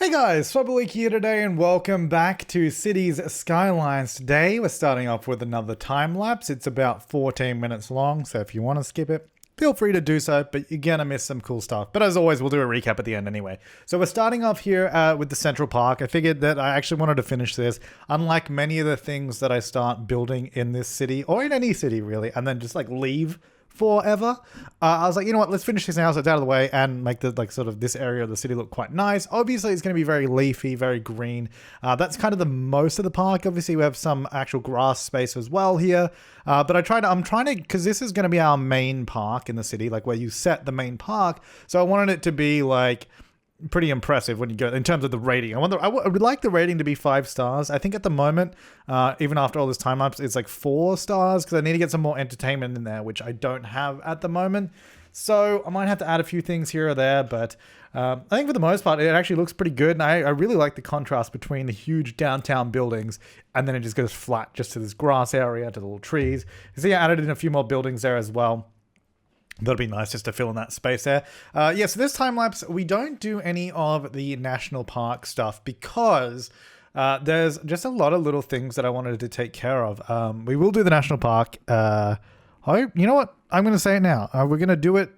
Hey guys, Flabaliki here today and welcome back to Cities Skylines. Today we're starting off with another time lapse. It's about 14 minutes long, so if you want to skip it, feel free to do so, but you're gonna miss some cool stuff. But as always, we'll do a recap at the end anyway. So we're starting off here with the Central Park. I figured that I actually wanted to finish this, unlike many of the things that I start building in this city, or in any city really, and then just like leave forever. I was like, you know what, let's finish this now so it's out of the way and make the sort of this area of the city look quite nice. Obviously it's going to be very leafy, very green. That's kind of the most of the park. Obviously we have some actual grass space as well here, but I'm trying to, because this is going to be our main park in the city, like where you set the main park, so I wanted it to be like pretty impressive when you go in terms of the rating. I would like the rating to be 5 stars. I think at the moment, even after all this time lapse, it's like 4 stars because I need to get some more entertainment in there, which I don't have at the moment. So I might have to add a few things here or there, but I think for the most part, it actually looks pretty good. And I really like the contrast between the huge downtown buildings and then it just goes flat just to this grass area, to the little trees. You see, I added in a few more buildings there as well. That'll be nice just to fill in that space there. Yeah, so this time lapse, we don't do any of the national park stuff because there's just a lot of little things that I wanted to take care of. We will do the national park. You know what? I'm going to say it now. We're going to do it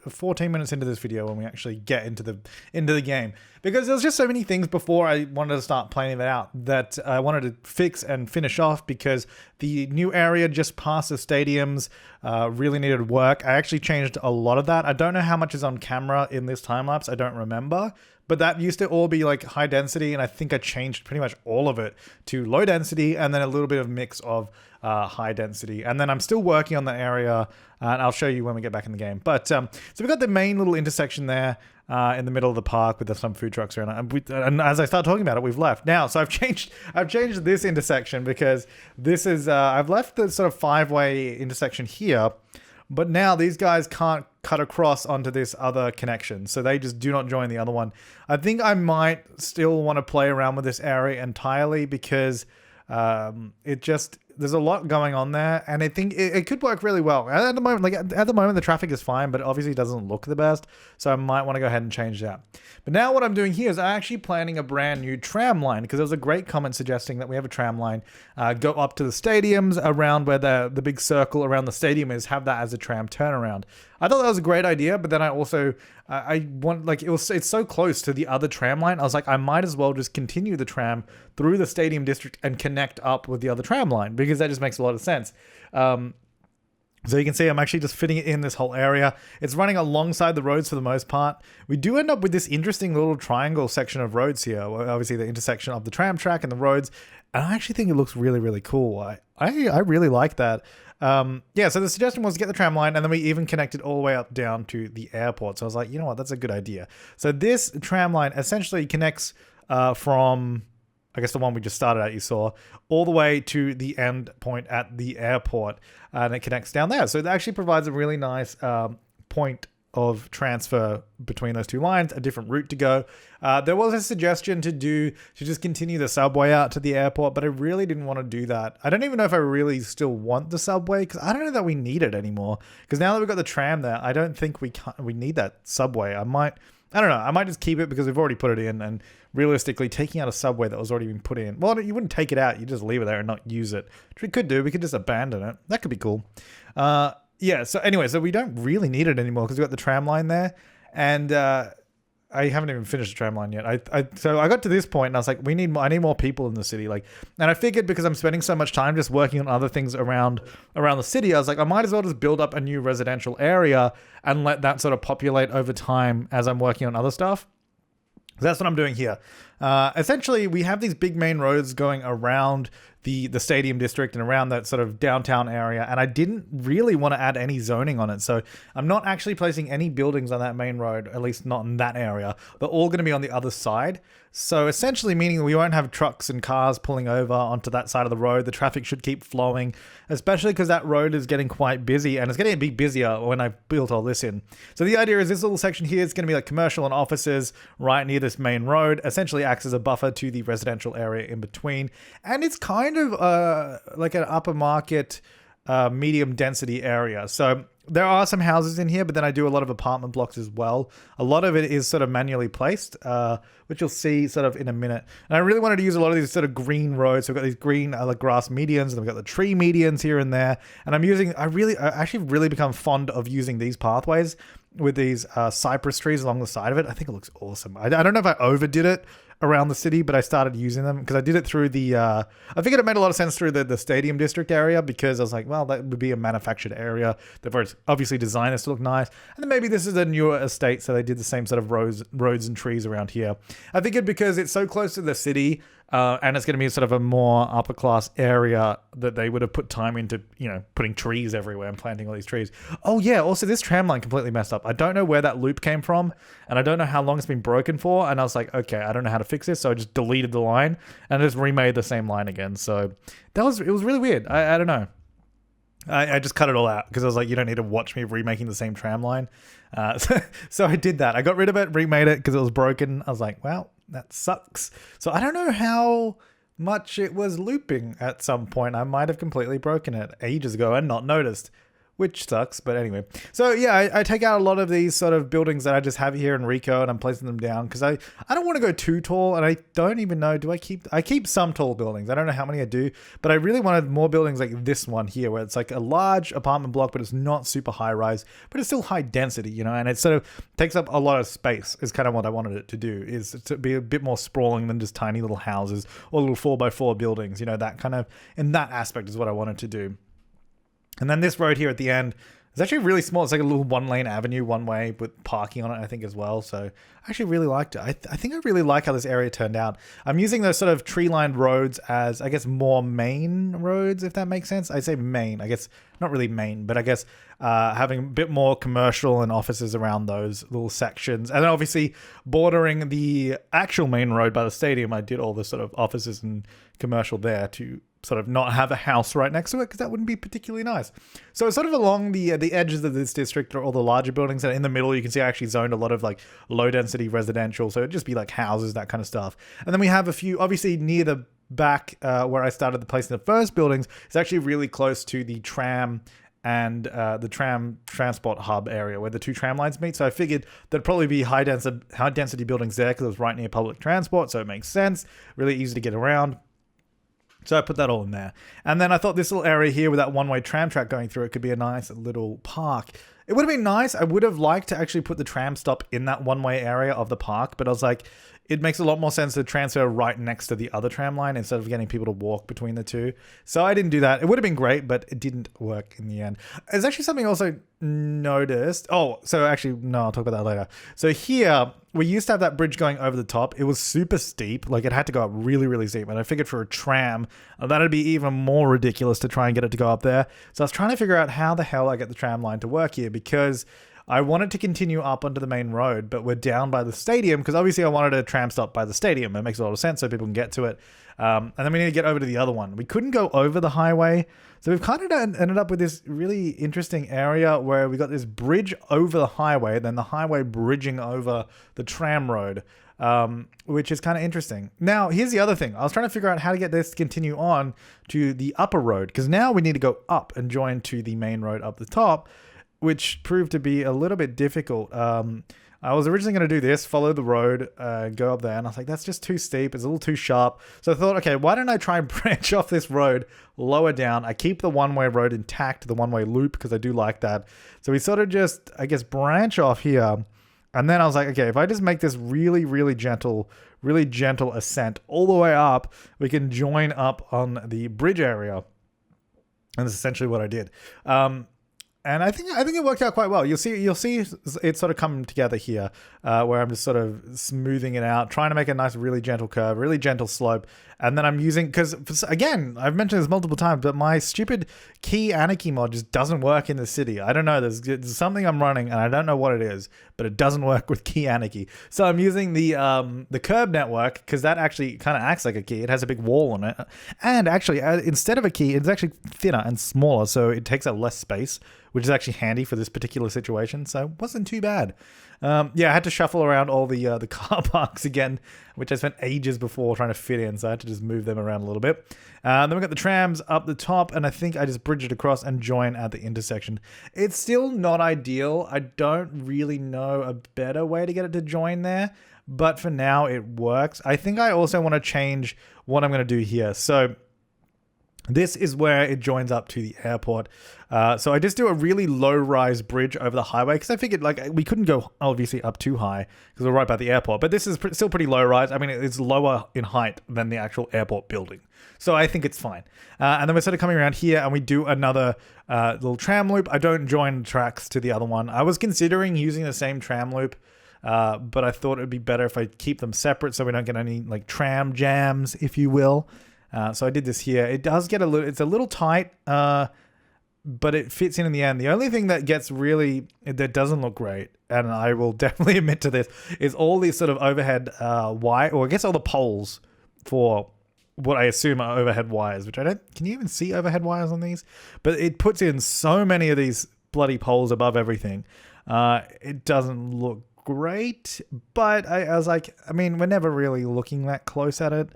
14 minutes into this video when we actually get into the game. Because there's just so many things before I wanted to start planning it out that I wanted to fix and finish off because the new area just past the stadiums really needed work. I actually changed a lot of that. I don't know how much is on camera in this time lapse. I don't remember. But that used to all be like high density, and I think I changed pretty much all of it to low density and then a little bit of mix of high density. And then I'm still working on the area, and I'll show you when we get back in the game. But so we've got the main little intersection there in the middle of the park with some food trucks around it. And as I start talking about it, we've left. Now, so I've changed this intersection because this is, I've left the sort of 5-way intersection here. But now these guys can't cut across onto this other connection. So they just do not join the other one. I think I might still want to play around with this area entirely because there's a lot going on there, and I think it could work really well. At the moment, the traffic is fine, but it obviously doesn't look the best, so I might want to go ahead and change that. But now what I'm doing here is I'm actually planning a brand new tram line, because there was a great comment suggesting that we have a tram line go up to the stadiums around where the big circle around the stadium is, have that as a tram turnaround. I thought that was a great idea, but then I also it's so close to the other tram line. I was like, I might as well just continue the tram through the stadium district and connect up with the other tram line because that just makes a lot of sense. So you can see I'm actually just fitting it in this whole area. It's running alongside the roads for the most part. We do end up with this interesting little triangle section of roads here. Obviously the intersection of the tram track and the roads. And I actually think it looks really, really cool. I really like that. Yeah, so the suggestion was to get the tram line, and then we even connected all the way up down to the airport. So I was like, you know what, that's a good idea. So this tram line essentially connects from, I guess the one we just started at, you saw, all the way to the end point at the airport, and it connects down there. So it actually provides a really nice point of transfer between those two lines, a different route to go. There was a suggestion to just continue the subway out to the airport, but I really didn't want to do that. I don't even know if I really still want the subway, because I don't know that we need it anymore. Because now that we've got the tram there, I don't think we need that subway. I don't know. I might just keep it because we've already put it in, and realistically, taking out a subway that was already been put in, well, you wouldn't take it out. You just leave it there and not use it, which we could do. We could just abandon it. That could be cool. Yeah, so anyway, so we don't really need it anymore because we've got the tram line there, and I haven't even finished the tram line yet. So I got to this point and I was like, I need more people in the city. And I figured because I'm spending so much time just working on other things around the city, I was like, I might as well just build up a new residential area and let that sort of populate over time as I'm working on other stuff. So that's what I'm doing here. Essentially, we have these big main roads going around the stadium district and around that sort of downtown area, and I didn't really want to add any zoning on it, so I'm not actually placing any buildings on that main road, at least not in that area. They're all going to be on the other side, so essentially meaning we won't have trucks and cars pulling over onto that side of the road. The traffic should keep flowing, especially because that road is getting quite busy, and it's getting a bit busier when I built all this in. So the idea is this little section here is going to be like commercial and offices right near this main road, essentially acts as a buffer to the residential area in between, and it's kind of like an upper market medium density area. So there are some houses in here, but then I do a lot of apartment blocks as well. A lot of it is sort of manually placed, which you'll see sort of in a minute. And I really wanted to use a lot of these sort of green roads. So we've got these green like grass medians, and we've got the tree medians here and there. And I actually really become fond of using these pathways with these cypress trees along the side of it. I think it looks awesome. I don't know if I overdid it around the city, but I started using them because I did it through the I figured it made a lot of sense through the stadium district area, because I was like, well, that would be a manufactured area that was obviously designed to look nice. And then maybe this is a newer estate, so they did the same sort of roads and trees around here. I figured because it's so close to the city, and it's going to be sort of a more upper class area, that they would have put time into, putting trees everywhere and planting all these trees. Oh yeah, also this tram line completely messed up. I don't know where that loop came from, and I don't know how long it's been broken for. And I was like, okay, I don't know how to fix this, so I just deleted the line and just remade the same line again. So it was really weird. I don't know. I just cut it all out because I was like, you don't need to watch me remaking the same tram line. So I did that. I got rid of it, remade it because it was broken. I was like, well, that sucks. So I don't know how much it was looping at some point. I might have completely broken it ages ago and not noticed, which sucks. But anyway, so yeah, I take out a lot of these sort of buildings that I just have here in Rico, and I'm placing them down because I don't want to go too tall, and I don't even know, I keep some tall buildings. I don't know how many I do, but I really wanted more buildings like this one here, where it's like a large apartment block, but it's not super high rise, but it's still high density, and it sort of takes up a lot of space is kind of what I wanted it to do, is to be a bit more sprawling than just tiny little houses or little 4x4 buildings, that kind of, in that aspect is what I wanted to do. And then this road here at the end is actually really small. It's like a little one-lane avenue, one way, with parking on it, I think, as well. So I actually really liked it. I think I really like how this area turned out. I'm using those sort of tree-lined roads as, I guess, more main roads, if that makes sense. I say main, I guess, not really main, but I guess having a bit more commercial and offices around those little sections. And then obviously bordering the actual main road by the stadium, I did all the sort of offices and commercial there to sort of not have a house right next to it, because that wouldn't be particularly nice. So sort of along the edges of this district are all the larger buildings, and in the middle you can see I actually zoned a lot of like low density residential, so it'd just be like houses, that kind of stuff. And then we have a few, obviously near the back where I started the place in the first buildings, it's actually really close to the tram and the tram transport hub area where the two tram lines meet. So I figured there'd probably be high density buildings there because it was right near public transport, so it makes sense, really easy to get around. So I put that all in there. And then I thought this little area here with that one-way tram track going through it could be a nice little park. It would have been nice. I would have liked to actually put the tram stop in that one-way area of the park, but I was like, it makes a lot more sense to transfer right next to the other tram line instead of getting people to walk between the two. So I didn't do that. It would have been great, but it didn't work in the end. There's actually something I also noticed. Oh, so actually, no, I'll talk about that later. So here, we used to have that bridge going over the top. It was super steep. Like, it had to go up really, really steep. And I figured for a tram, that'd be even more ridiculous to try and get it to go up there. So I was trying to figure out how the hell I get the tram line to work here, because I wanted to continue up onto the main road, but we're down by the stadium, because obviously I wanted a tram stop by the stadium. It makes a lot of sense so people can get to it. And then we need to get over to the other one. We couldn't go over the highway. So we've kind of ended up with this really interesting area where we got this bridge over the highway, then the highway bridging over the tram road, which is kind of interesting. Now, here's the other thing. I was trying to figure out how to get this to continue on to the upper road, because now we need to go up and join to the main road up the top, which proved to be a little bit difficult. I was originally going to do this, follow the road, go up there, and I was like, that's just too steep. It's a little too sharp. So I thought, okay, why don't I try and branch off this road lower down? I keep the one-way road intact, the one-way loop, because I do like that. So we sort of just, I guess, branch off here. And then I was like, okay, if I just make this really, really gentle ascent all the way up, we can join up on the bridge area. And that's essentially what I did. And I think it worked out quite well. You'll see it sort of come together here, where I'm just sort of smoothing it out, trying to make a nice, really gentle curve, really gentle slope. And then I'm using, because again, I've mentioned this multiple times, but my stupid key anarchy mod just doesn't work in the city. I don't know. There's something I'm running, and I don't know what it is, but it doesn't work with key anarchy. So I'm using the curb network, because that actually kind of acts like a key. It has a big wall on it, and actually, instead of a key, it's actually thinner and smaller, so it takes up less space, which is actually handy for this particular situation. So it wasn't too bad. Yeah, I had to shuffle around all the car parks again, which I spent ages before trying to fit in. So I had to just move them around a little bit. Then we got the trams up the top, and I think I just bridge it across and join at the intersection. It's still not ideal. I don't really know a better way to get it to join there, but for now it works. I think I also want to change what I'm going to do here. So this is where it joins up to the airport. So I just do a really low-rise bridge over the highway because I figured like we couldn't go obviously up too high because we're right by the airport. But this is still pretty low-rise. I mean, it's lower in height than the actual airport building. So I think it's fine. And then we're sort of coming around here and we do another little tram loop. I don't join tracks to the other one. I was considering using the same tram loop, but I thought it would be better if I keep them separate so we don't get any like tram jams, if you will. So I did this here. It does get it's a little tight, but it fits in the end. The only thing that that doesn't look great, and I will definitely admit to this, is all these sort of overhead wire, or I guess all the poles for what I assume are overhead wires, which can you even see overhead wires on these? But it puts in so many of these bloody poles above everything. It doesn't look great, but I was like, I mean, we're never really looking that close at it.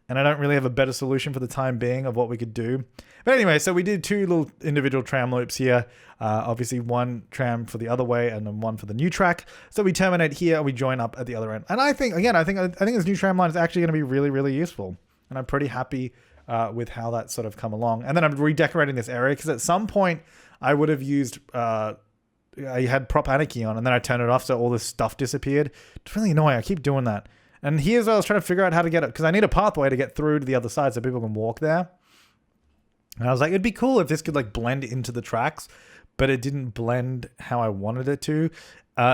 And I don't really have a better solution for the time being of what we could do. But anyway, so we did 2 little individual tram loops here. Obviously one tram for the other way and then one for the new track. So we terminate here and we join up at the other end. And I think this new tram line is actually going to be really, really useful. And I'm pretty happy with how that's sort of come along. And then I'm redecorating this area because at some point I would have used... I had Flabaliki on and then I turned it off so all this stuff disappeared. It's really annoying. I keep doing that. And here's where I was trying to figure out how to get it, because I need a pathway to get through to the other side so people can walk there. And I was like, it'd be cool if this could like blend into the tracks, but it didn't blend how I wanted it to.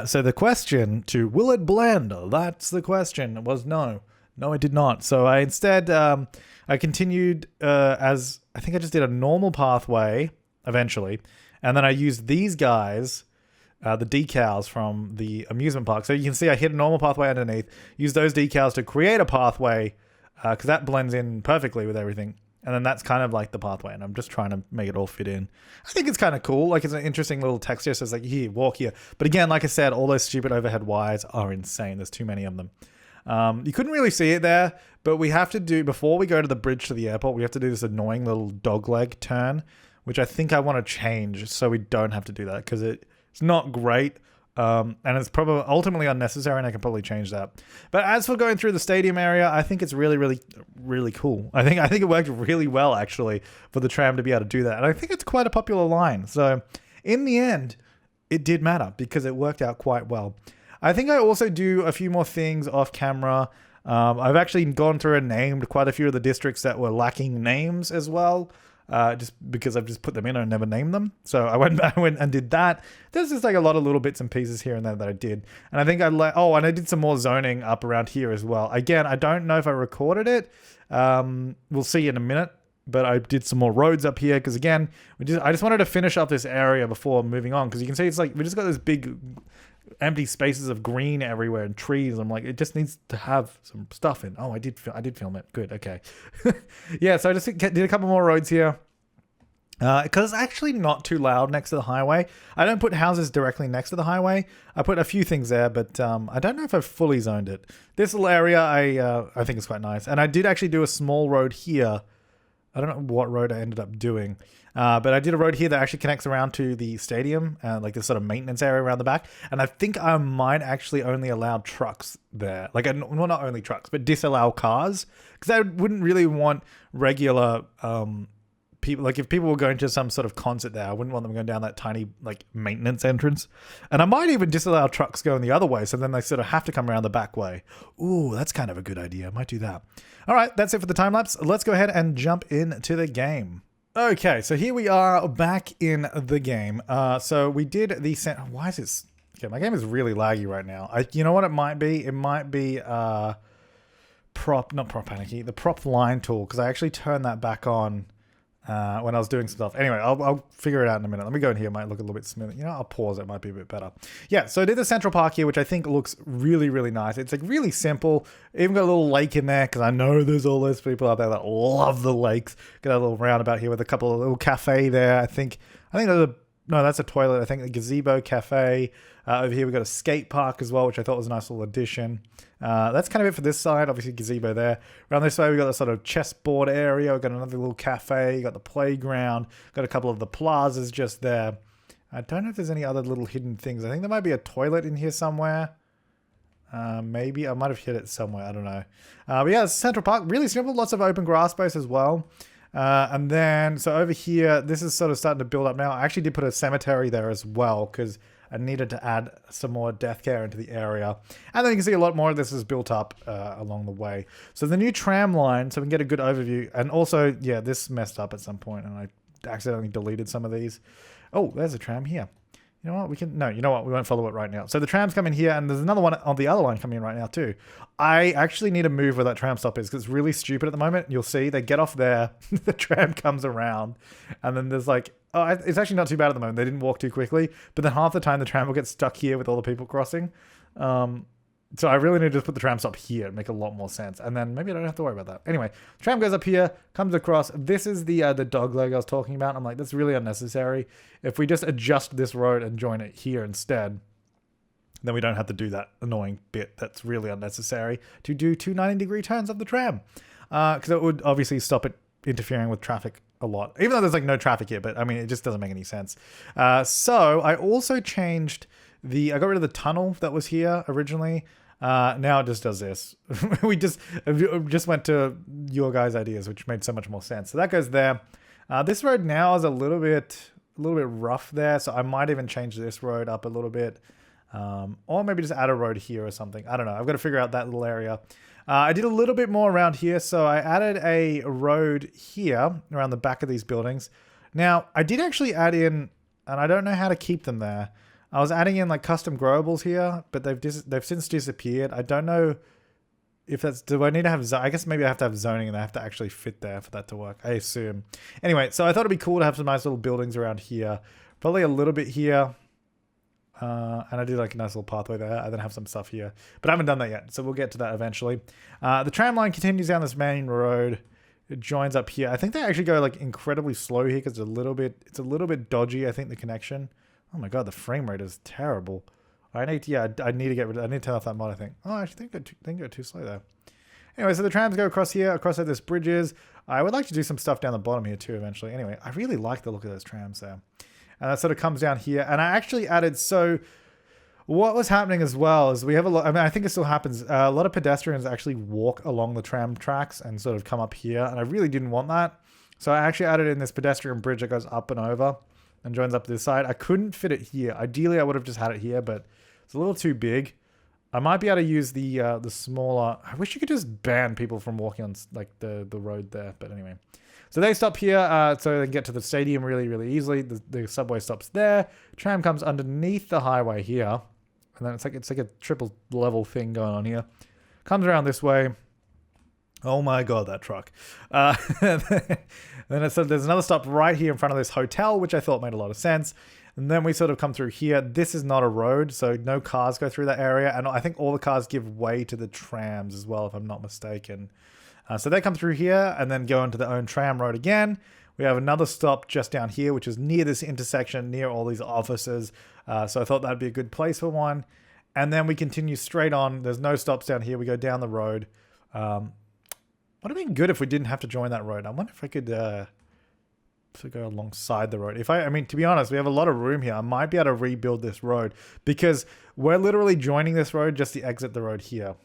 So the question will it blend? That's the question. It was no. No, it did not. So I instead, I continued as, I think I just did a normal pathway eventually. And then I used these guys, the decals from the amusement park. So you can see I hit a normal pathway underneath, use those decals to create a pathway because that blends in perfectly with everything. And then that's kind of like the pathway. And I'm just trying to make it all fit in. I think it's kind of cool. Like it's an interesting little texture. So it's like, here, walk here. But again, like I said, all those stupid overhead wires are insane. There's too many of them. You couldn't really see it there, but we have to do, before we go to the bridge to the airport, we have to do this annoying little dogleg turn, which I think I want to change so we don't have to do that because it's not great. And it's probably ultimately unnecessary, and I can probably change that. But as for going through the stadium area, I think it's really, really, really cool. I think it worked really well, actually, for the tram to be able to do that. And I think it's quite a popular line. So in the end, it did matter because it worked out quite well. I think I also do a few more things off camera. I've actually gone through and named quite a few of the districts that were lacking names as well. Just because I've just put them in and never named them. So I went and did that. There's just like a lot of little bits and pieces here and there that I did. And I think and I did some more zoning up around here as well. Again, I don't know if I recorded it. We'll see in a minute. But I did some more roads up here because again, I just wanted to finish up this area before moving on. Because you can see it's like we just got this big empty spaces of green everywhere and trees. I'm like, it just needs to have some stuff in. Oh, I did film it. Good. Okay. Yeah. So I just did a couple more roads here. Because it's actually not too loud next to the highway. I don't put houses directly next to the highway. I put a few things there, but I don't know if I've fully zoned it. This little area I think is quite nice. And I did actually do a small road here. I don't know what road I ended up doing. But I did a road here that actually connects around to the stadium, like this sort of maintenance area around the back. And I think I might actually only allow trucks there. Like, well, not only trucks, but disallow cars. Because I wouldn't really want regular people. Like, if people were going to some sort of concert there, I wouldn't want them going down that tiny, like, maintenance entrance. And I might even disallow trucks going the other way. So then they sort of have to come around the back way. Ooh, that's kind of a good idea. I might do that. All right, that's it for the time lapse. Let's go ahead and jump into the game. Okay, so here we are back in the game. So we did the... Why is this... Okay, my game is really laggy right now. You know what it might be? It might be not Flabaliki, the prop line tool, because I actually turned that back on when I was doing stuff. Anyway, I'll figure it out in a minute. Let me go in here. It might look a little bit smoother. You know, I'll pause. It might be a bit better. Yeah, so I did the central park here, which I think looks really, really nice. It's like really simple. Even got a little lake in there because I know there's all those people out there that love the lakes. Got a little roundabout here with a couple of little cafe there. I think there's a no, that's a toilet. I think the gazebo cafe. Over here we've got a skate park as well, which I thought was a nice little addition. That's kind of it for this side. Obviously gazebo there. Around this way we got the sort of chessboard area. We've got another little cafe. You got the playground. Got a couple of the plazas just there. I don't know if there's any other little hidden things. I think there might be a toilet in here somewhere. Maybe I might have hit it somewhere. I don't know. But yeah, it's Central Park. Really simple. Lots of open grass space as well. And then, so over here, this is sort of starting to build up now. I actually did put a cemetery there as well because I needed to add some more death care into the area. And then you can see a lot more of this is built up along the way. So the new tram line, so we can get a good overview. And also, yeah, this messed up at some point and I accidentally deleted some of these. Oh, there's a tram here. You know what? You know what? We won't follow it right now. So the tram's coming here and there's another one on the other line coming in right now too. I actually need to move where that tram stop is because it's really stupid at the moment. You'll see they get off there, the tram comes around and then there's like, oh, it's actually not too bad at the moment. They didn't walk too quickly, but then half the time the tram will get stuck here with all the people crossing. So I really need to just put the tram stop here and make a lot more sense. And then maybe I don't have to worry about that. Anyway, tram goes up here, comes across. This is the dog leg I was talking about. I'm like, that's really unnecessary. If we just adjust this road and join it here instead, then we don't have to do that annoying bit that's really unnecessary to do two 90-degree turns of the tram. Because it would obviously stop it interfering with traffic a lot. Even though there's like no traffic here, but I mean, it just doesn't make any sense. So I also changed I got rid of the tunnel that was here originally. Now it just does this. We just went to your guys' ideas, which made so much more sense. So that goes there. This road now is a little bit rough there. So I might even change this road up a little bit. Or maybe just add a road here or something. I don't know. I've got to figure out that little area. I did a little bit more around here. So I added a road here around the back of these buildings. Now I did actually add in, and I don't know how to keep them there. I was adding in like custom growables here, but they've since disappeared. I don't know if that's, do I need to have, I guess maybe I have to have zoning and they have to actually fit there for that to work, I assume. Anyway, so I thought it'd be cool to have some nice little buildings around here. Probably a little bit here. And I did like a nice little pathway there. I then have some stuff here, but I haven't done that yet. So we'll get to that eventually. The tram line continues down this main road. It joins up here. I think they actually go like incredibly slow here because it's a little bit dodgy. I think the connection. Oh my god, the frame rate is terrible. I need to turn off that mod, I think. Oh, I actually think go too slow there. Anyway, so the trams go across here, across where this bridge is. I would like to do some stuff down the bottom here too eventually. Anyway, I really like the look of those trams there. And that sort of comes down here. And I actually added, so what was happening as well is we have a lot, I mean, I think it still happens. A lot of pedestrians actually walk along the tram tracks and sort of come up here. And I really didn't want that. So I actually added in this pedestrian bridge that goes up and over and joins up to this side. I couldn't fit it here. Ideally, I would have just had it here, but it's a little too big. I might be able to use the smaller. I wish you could just ban people from walking on like the road there. But anyway, so they stop here, so they can get to the stadium really, really easily. The subway stops there. Tram comes underneath the highway here, and then it's like a triple level thing going on here. Comes around this way. Oh my god, that truck. Then there's another stop right here in front of this hotel, which I thought made a lot of sense. And then we sort of come through here. This is not a road, so no cars go through that area. And I think all the cars give way to the trams as well, if I'm not mistaken. So they come through here and then go into their own tram road again. We have another stop just down here, which is near this intersection, near all these offices. So I thought that'd be a good place for one. And then we continue straight on. There's no stops down here. We go down the road. Would have been good if we didn't have to join that road. I wonder if I could go alongside the road. I mean, to be honest, we have a lot of room here. I might be able to rebuild this road because we're literally joining this road just to exit the road here.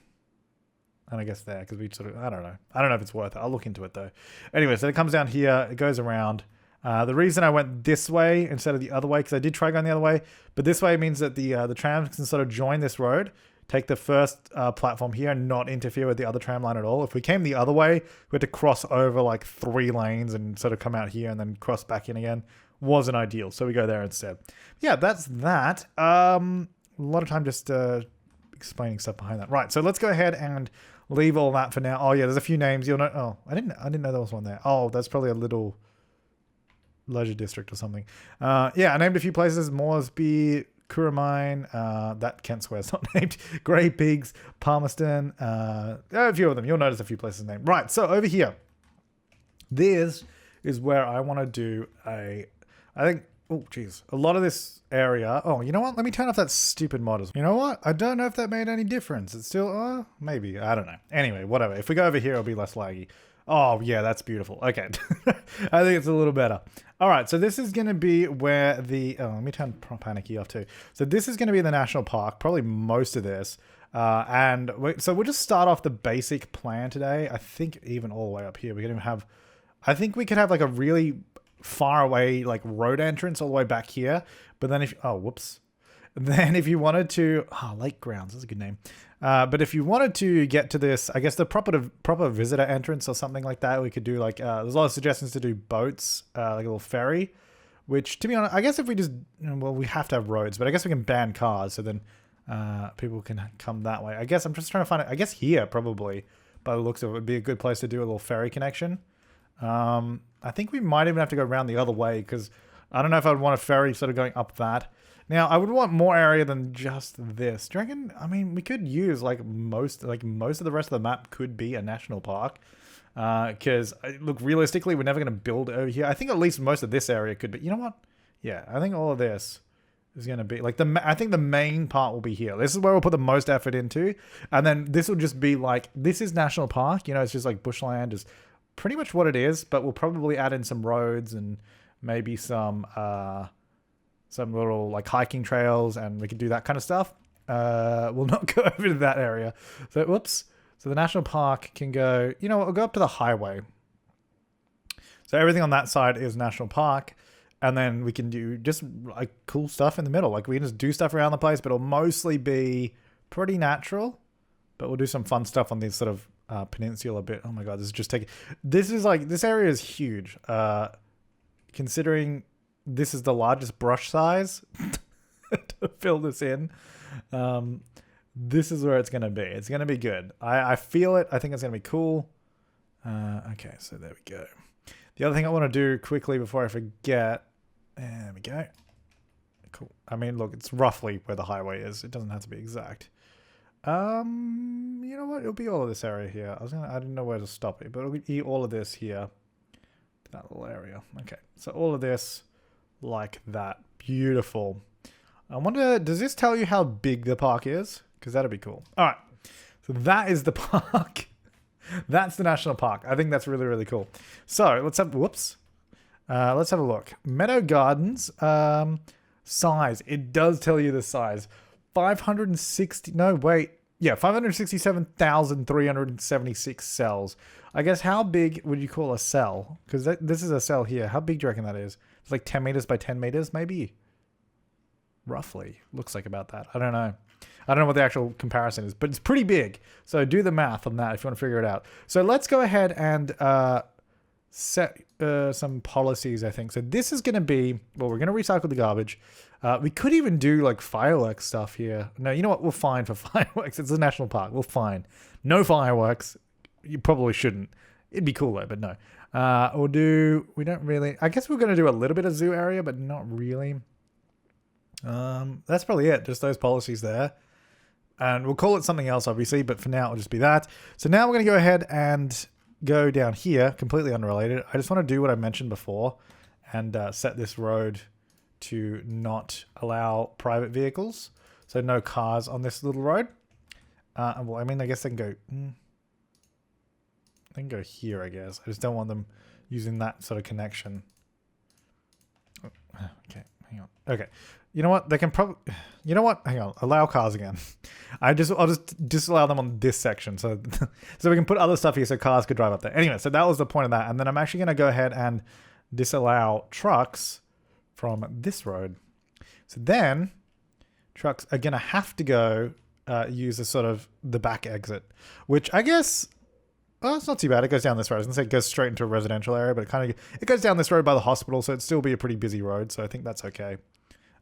And I guess there, because we sort of, I don't know. I don't know if it's worth it. I'll look into it though. Anyway, so it comes down here. It goes around. The reason I went this way instead of the other way, because I did try going the other way, but this way means that the trams can sort of join this road, take the first platform here and not interfere with the other tram line at all. If we came the other way, we had to cross over like 3 lanes and sort of come out here and then cross back in again. Wasn't ideal, so we go there instead. Yeah, that's that. A lot of time just explaining stuff behind that. Right, so let's go ahead and leave all that for now. Oh yeah, there's a few names. You'll know. Oh, I didn't know there was one there. Oh, that's probably a little leisure district or something. Yeah, I named a few places. Moresby, Kuramine, that Kent Square's not named. Grey Pigs, Palmerston, a few of them. You'll notice a few places named. Right, so over here, this is where I want to do oh, geez. A lot of this area. Oh, you know what? Let me turn off that stupid mod as well. You know what? I don't know if that made any difference. It's still, maybe. I don't know. Anyway, whatever. If we go over here, it'll be less laggy. Oh, yeah, that's beautiful. Okay. I think it's a little better. All right, so this is going to be where the... Oh, let me turn Panicky off too. So this is going to be the national park, probably most of this. So we'll just start off the basic plan today. I think even all the way up here, we can even have... I think we could have like a really far away like road entrance all the way back here. But then if... Oh, whoops. Then if you wanted to... Oh, Lake Grounds. That's a good name. But if you wanted to get to this, I guess the proper visitor entrance or something like that, we could do like, there's a lot of suggestions to do boats, like a little ferry, which to be honest, I guess if we just, well, we have to have roads, but I guess we can ban cars. So then people can come that way. I guess I'm just trying to find it. I guess here probably by the looks of it would be a good place to do a little ferry connection. I think we might even have to go around the other way because I don't know if I'd want a ferry sort of going up that. Now, I would want more area than just this. Do you reckon? I mean, we could use like most of the rest of the map could be a national park. Because look, realistically, we're never going to build over here. I think at least most of this area could be. You know what? Yeah, I think all of this is going to be like I think the main part will be here. This is where we'll put the most effort into, and then this will just be like this is national park. You know, it's just like bushland is pretty much what it is. But we'll probably add in some roads and maybe some little like hiking trails, and we can do that kind of stuff. We'll not go over to that area. So, whoops. So the national park can go, you know what, we'll go up to the highway. So everything on that side is national park. And then we can do just like cool stuff in the middle. Like we can just do stuff around the place, but it'll mostly be pretty natural. But we'll do some fun stuff on this sort of peninsula bit. Oh my God, this area is huge. Considering this is the largest brush size to fill this in. This is where it's going to be. It's going to be good. I feel it. I think it's going to be cool. Okay, so there we go. The other thing I want to do quickly before I forget. There we go. Cool. I mean, look, it's roughly where the highway is. It doesn't have to be exact. You know what? It'll be all of this area here. I didn't know where to stop it, but it'll be all of this here. That little area. Okay, so all of this like that. Beautiful. I wonder, does this tell you how big the park is? Because that'd be cool. All right, so that is the park. That's the national park. I think that's really, really cool. So let's have, let's have a look. Meadow Gardens, size. It does tell you the size. 567,376 cells. I guess how big would you call a cell? Because this is a cell here. How big do you reckon that is? It's like 10 meters by 10 meters, maybe? Roughly. Looks like about that. I don't know. I don't know what the actual comparison is, but it's pretty big. So do the math on that if you want to figure it out. So let's go ahead and set some policies, I think. So this is going to be, well, we're going to recycle the garbage. We could even do like fireworks stuff here. No, you know what? We're fine for fireworks. It's a national park. We're fine. No fireworks. You probably shouldn't. It'd be cool though, but no. We don't really, I guess we're going to do a little bit of zoo area, but not really. That's probably it. Just those policies there. And we'll call it something else, obviously, but for now, it'll just be that. So now we're going to go ahead and go down here, completely unrelated. I just want to do what I mentioned before and set this road to not allow private vehicles. So no cars on this little road. Well, I mean, I guess they can go... They can go here, I guess. I just don't want them using that sort of connection. Okay, hang on. Okay. You know what? They can probably... You know what? Hang on. Allow cars again. I'll just disallow them on this section. So we can put other stuff here so cars could drive up there. Anyway, so that was the point of that. And then I'm actually going to go ahead and disallow trucks from this road. So then trucks are going to have to go use a sort of the back exit, which I guess... Well, it's not too bad. It goes down this road. I was going to say it goes straight into a residential area, but it goes down this road by the hospital, so it'd still be a pretty busy road, so I think that's okay.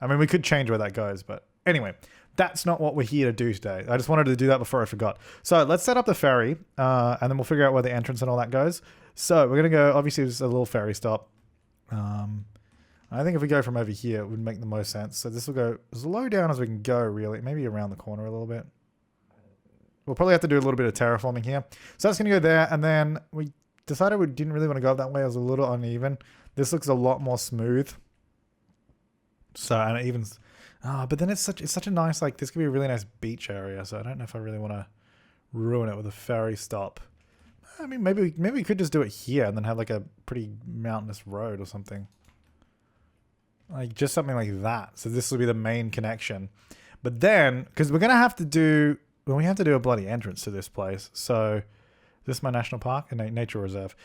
I mean, we could change where that goes, but anyway, that's not what we're here to do today. I just wanted to do that before I forgot. So let's set up the ferry, and then we'll figure out where the entrance and all that goes. So we're going to go, obviously, there's a little ferry stop. I think if we go from over here, it would make the most sense. So this will go as low down as we can go, really. Maybe around the corner a little bit. We'll probably have to do a little bit of terraforming here. So that's going to go there. And then we decided we didn't really want to go up that way. It was a little uneven. This looks a lot more smooth. So, and it even, but then it's such a nice, like, this could be a really nice beach area. So I don't know if I really want to ruin it with a ferry stop. I mean, maybe we could just do it here and then have like a pretty mountainous road or something. Like just something like that. So this will be the main connection. But then, because we're going to have to do, well, we have to do a bloody entrance to this place. So is this my national park? A nature reserve.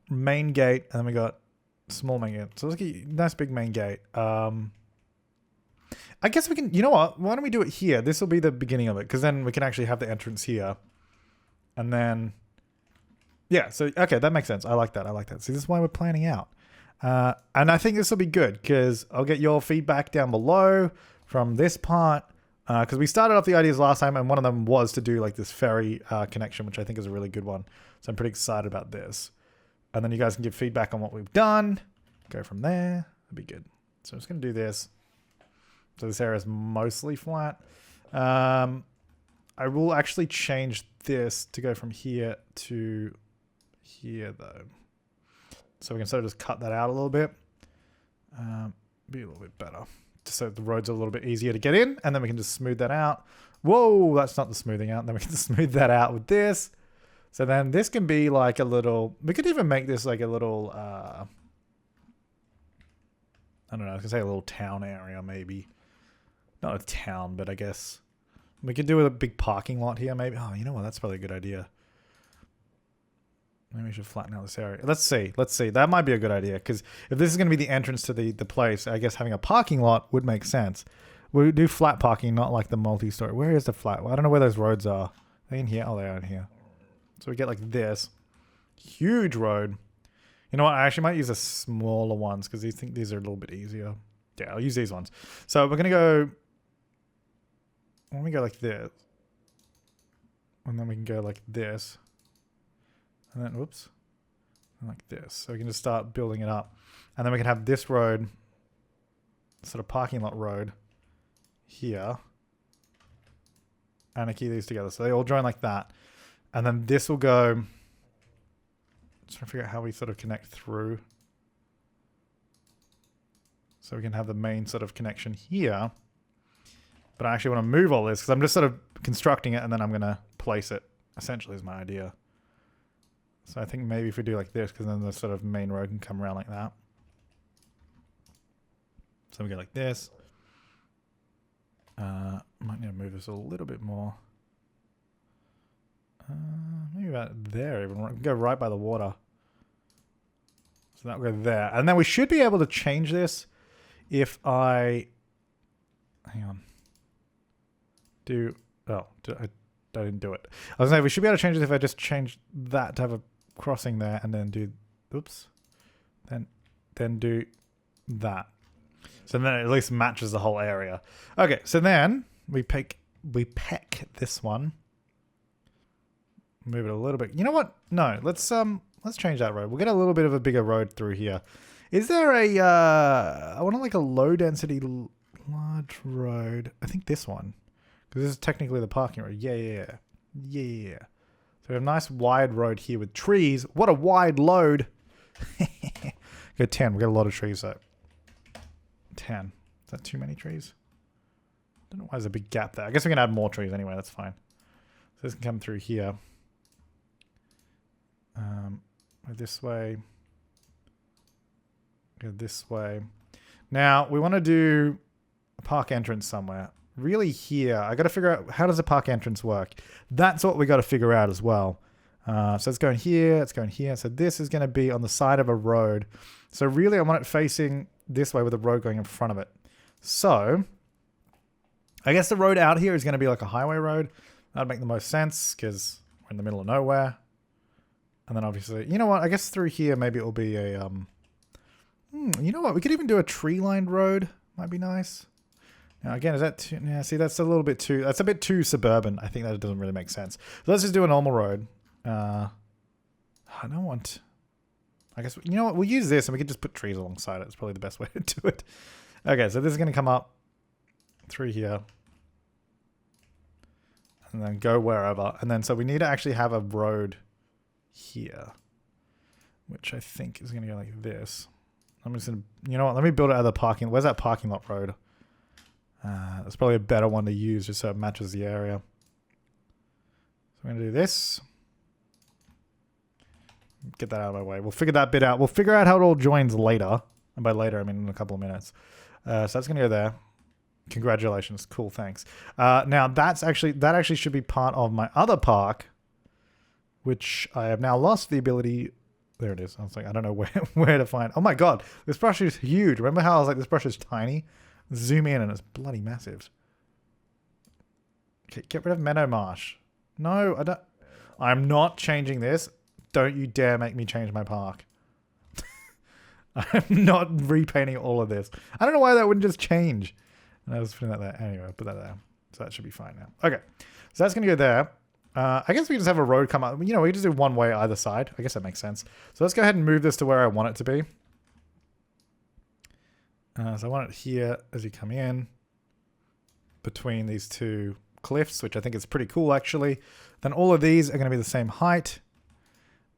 Main gate, and then we got small main gate. So let's get nice big main gate. I guess we can, you know what? Why don't we do it here? This will be the beginning of it, because then we can actually have the entrance here. And then, yeah, so, okay, that makes sense. I like that. See, this is why we're planning out. And I think this will be good, because I'll get your feedback down below from this part. Because we started off the ideas last time, and one of them was to do like this ferry connection, which I think is a really good one. So I'm pretty excited about this. And then you guys can give feedback on what we've done. Go from there. That'd be good. So I'm just going to do this. So this area is mostly flat. I will actually change this to go from here to here, though. So we can sort of just cut that out a little bit. Be a little bit better. Just so the roads are a little bit easier to get in. And then we can just smooth that out. Whoa, that's not the smoothing out. Then we can just smooth that out with this. So then this can be like a little... We could even make this like a little... I don't know. I was going to say a little town area, maybe. Not a town, but I guess... We could do a big parking lot here, maybe. Oh, you know what? That's probably a good idea. Maybe we should flatten out this area. Let's see. That might be a good idea, because if this is going to be the entrance to the place, I guess having a parking lot would make sense. We'll do flat parking, not like the multi-story. Where is the flat? Well, I don't know where those roads are. Are they in here? Oh, they are in here. So we get like this. Huge road. You know what? I actually might use the smaller ones, because I think these are a little bit easier. Yeah, I'll use these ones. So we're going to go... Let me go like this. And then we can go like this. And then, whoops. And like this. So we can just start building it up. And then we can have this road, sort of parking lot road, here. And I key these together. So they all join like that. And then this will go... Just trying to figure out how we sort of connect through. So we can have the main sort of connection here. But I actually want to move all this, because I'm just sort of constructing it and then I'm going to place it, essentially, is my idea. So I think maybe if we do like this, because then the sort of main road can come around like that. So we go like this. Might need to move this a little bit more. Maybe about there even. We can go right by the water. So that'll go there. And then we should be able to change this if I... Hang on. I didn't do it. I was saying we should be able to change it if I just change that to have a crossing there and then do... Oops. Then do that. So then it at least matches the whole area. Okay, so then we peck this one. Move it a little bit. You know what? No, let's change that road. We'll get a little bit of a bigger road through here. Is there a I want like a low density large road. I think this one. Because this is technically the parking road. Yeah. So we have a nice wide road here with trees. What a wide load. Go 10. We got a lot of trees though. 10. Is that too many trees? I don't know why there's a big gap there. I guess we can add more trees anyway. That's fine. So this can come through here. Go this way. Go this way. Now, we want to do a park entrance somewhere. Really here. I got to figure out, how does a park entrance work? That's what we got to figure out as well. So it's going here. It's going here. So this is going to be on the side of a road. So really, I want it facing this way with a road going in front of it. So I guess the road out here is going to be like a highway road. That'd make the most sense because we're in the middle of nowhere. And then obviously, you know what? I guess through here, maybe it will be a, you know what? We could even do a tree-lined road. Might be nice. Now, again, is that too... Yeah, see, that's a little bit too... That's a bit too suburban. I think that doesn't really make sense. So let's just do a normal road. I don't want... I guess, you know what? We'll use this and we can just put trees alongside it. It's probably the best way to do it. Okay, so this is going to come up through here. And then go wherever. And then, so we need to actually have a road here. Which I think is going to go like this. I'm just gonna, you know what? Let me build it out of the parking. Where's that parking lot road? That's probably a better one to use just so it matches the area. So I'm gonna do this. Get that out of my way. We'll figure that bit out. We'll figure out how it all joins later. And by later, I mean in a couple of minutes. So that's gonna go there. Congratulations. Cool, thanks. Now that actually should be part of my other park, which I have now lost the ability. There it is. I was like, I don't know where to find. Oh my god, this brush is huge. Remember how I was like, this brush is tiny? Zoom in and it's bloody massive. Okay, get rid of Meadow Marsh. No, I don't. I'm not changing this. Don't you dare make me change my park. I'm not repainting all of this. I don't know why that wouldn't just change. And I was putting that there. Anyway, I'll put that there. So that should be fine now. Okay. So that's going to go there. I guess we just have a road come up. You know, we just do one way either side. I guess that makes sense. So let's go ahead and move this to where I want it to be. So I want it here as you come in between these two cliffs, which I think is pretty cool, actually. Then all of these are going to be the same height.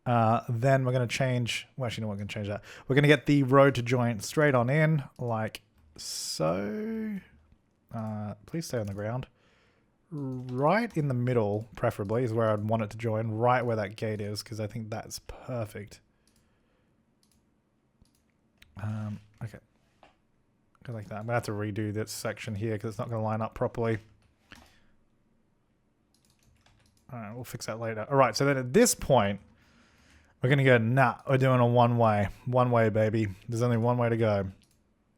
Then we're going to change... Well, actually, no, we're going to change that. We're going to get the road to join straight on in, like so. Please stay on the ground. Right in the middle, preferably, is where I'd want it to join. Right where that gate is, because I think that's perfect. Okay. Go like that. I'm going to have to redo this section here because it's not going to line up properly. Alright, we'll fix that later. Alright, so then at this point, we're going to go, nah, we're doing a one-way. One-way, baby. There's only one way to go.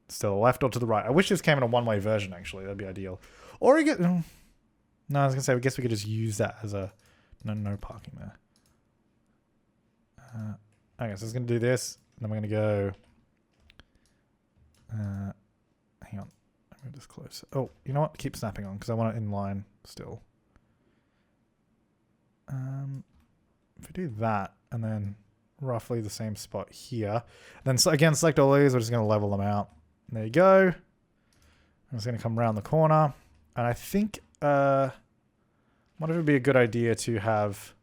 It's to the left or to the right. I wish this came in a one-way version, actually. That'd be ideal. Or you get... No, I was going to say, I guess we could just use that as a... No parking there. Okay, so it's going to do this. Then we're going to go... hang on. Let me move this close. Oh, you know what? Keep snapping on, because I want it in line still. If we do that, and then roughly the same spot here. Then, again, select all these. We're just going to level them out. There you go. I'm just going to come around the corner. And I think... what if it would be a good idea to have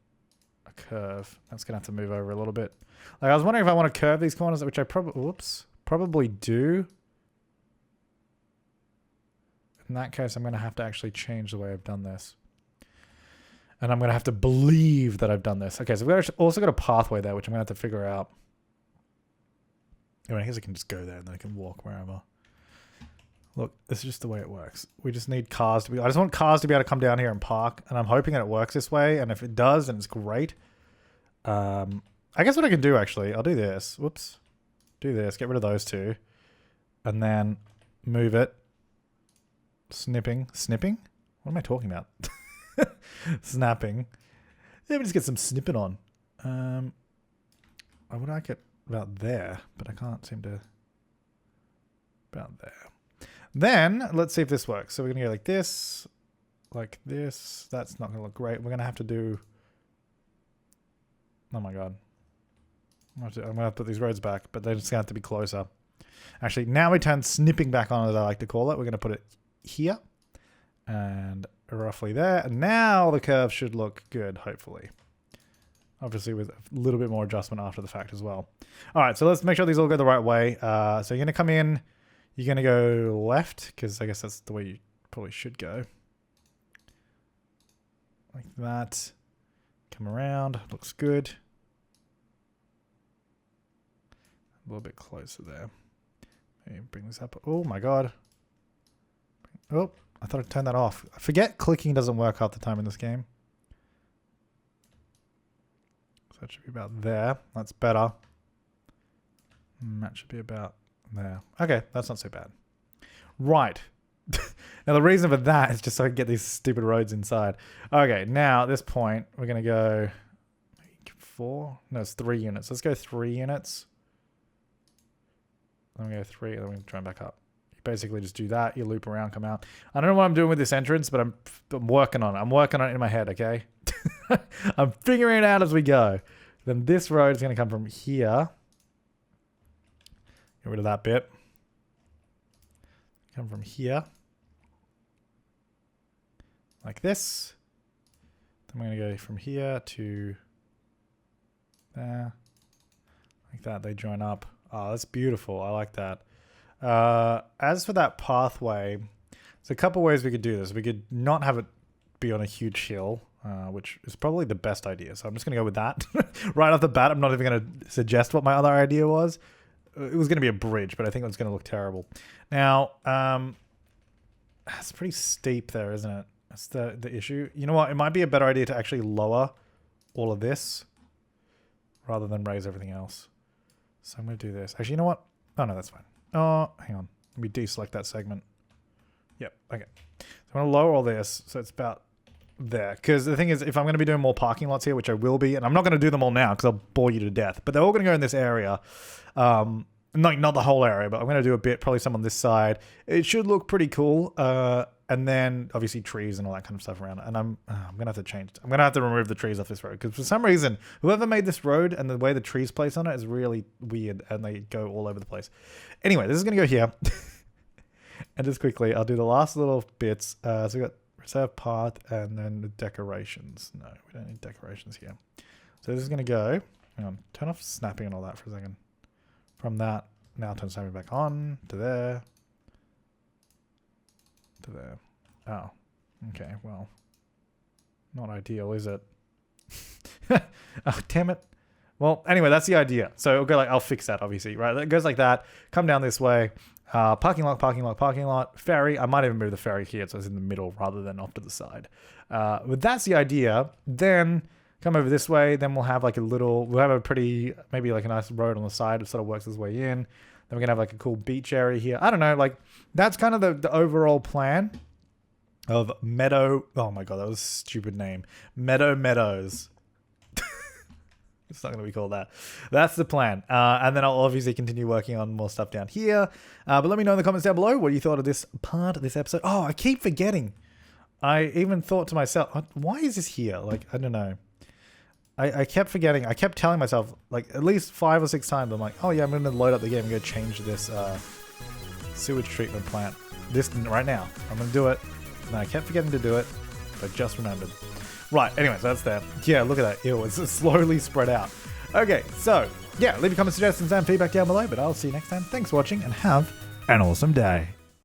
a curve? That's going to have to move over a little bit. Like, I was wondering if I want to curve these corners, which I probably do. In that case, I'm going to have to actually change the way I've done this. And I'm going to have to believe that I've done this. Okay, so we've also got a pathway there, which I'm going to have to figure out. Anyway, I guess I can just go there and then I can walk wherever. Look, this is just the way it works. We just need cars to be... I just want cars to be able to come down here and park. And I'm hoping that it works this way. And if it does, then it's great. I guess what I can do, actually, I'll do this. Whoops. Do this. Get rid of those two. And then move it. Snipping. What am I talking about? Snapping. Yeah, we just get some snipping on. I would like it about there, but I can't seem to... About there. Then, let's see if this works. So we're going to go like this. Like this. That's not going to look great. We're going to have to do... Oh my god. I'm going to have to put these roads back, but they're just going to have to be closer. Actually, now we turn snipping back on, as I like to call it. We're going to put it here. And roughly there. And now the curve should look good, hopefully. Obviously with a little bit more adjustment after the fact as well. Alright, so let's make sure these all go the right way. So you're going to come in. You're going to go left, because I guess that's the way you probably should go. Like that. Come around. Looks good. A little bit closer there. Maybe bring this up. Oh my god. Oh, I thought I'd turn that off. I forget clicking doesn't work half the time in this game. So that should be about there. That's better. That should be about there. Okay, that's not so bad. Right. Now the reason for that is just so I can get these stupid roads inside. Okay, now at this point, we're going to go 4? No, it's 3 units. Let's go 3 units. Then we go 3, then we try and back up. You basically just do that. You loop around, come out. I don't know what I'm doing with this entrance, but I'm working on it. I'm working on it in my head, okay? I'm figuring it out as we go. Then this road is going to come from here. Get rid of that bit. Come from here. Like this. Then we're going to go from here to there. Like that. They join up. Oh, that's beautiful. I like that. As for that pathway, there's a couple ways we could do this. We could not have it be on a huge hill, which is probably the best idea. So I'm just going to go with that. Right off the bat, I'm not even going to suggest what my other idea was. It was going to be a bridge, but I think it's going to look terrible. Now, it's pretty steep there, isn't it? That's the issue. You know what? It might be a better idea to actually lower all of this rather than raise everything else. So I'm going to do this. Actually, you know what? Oh, no, that's fine. Oh, hang on. Let me deselect that segment. Yep. Okay. So I'm going to lower all this. So it's about there. Because the thing is, if I'm going to be doing more parking lots here, which I will be, and I'm not going to do them all now because I'll bore you to death, but they're all going to go in this area. Not the whole area, but I'm going to do a bit, probably some on this side. It should look pretty cool. And then obviously trees and all that kind of stuff around it. And I'm going to have to change. I'm going to have to remove the trees off this road because for some reason, whoever made this road and the way the trees place on it is really weird and they go all over the place. Anyway, this is going to go here. And just quickly, I'll do the last little bits. So we got reserve path and then the decorations. No, we don't need decorations here. So this is going to go. Hang on, turn off snapping and all that for a second. From that, now turn snapping back on to there. To there. Oh, okay, well, not ideal, is it? Oh, damn it. Well, anyway, that's the idea. So it'll go like, I'll fix that, obviously, right? It goes like that. Come down this way. Parking lot, parking lot, parking lot. Ferry. I might even move the ferry here so it's in the middle rather than off to the side. But that's the idea. Then come over this way. Then we'll have like we'll have a pretty, maybe like a nice road on the side. It sort of works its way in. Then we're going to have like a cool beach area here. I don't know. Like that's kind of the overall plan of Meadow. Oh my God, that was a stupid name. Meadows. It's not going to be called that. That's the plan. And then I'll obviously continue working on more stuff down here. But let me know in the comments down below what you thought of this part of this episode. Oh, I keep forgetting. I even thought to myself, why is this here? Like, I don't know. I kept forgetting. I kept telling myself, like, at least 5 or 6 times, I'm like, oh yeah, I'm going to load up the game and go change this sewage treatment plant. This right now. I'm going to do it. And I kept forgetting to do it, but I just remembered. Right, anyway, so that's there. Yeah, look at that. Ew, it's slowly spread out. Okay, so, yeah, leave your comments, suggestions, and feedback down below, but I'll see you next time. Thanks for watching, and have an awesome day.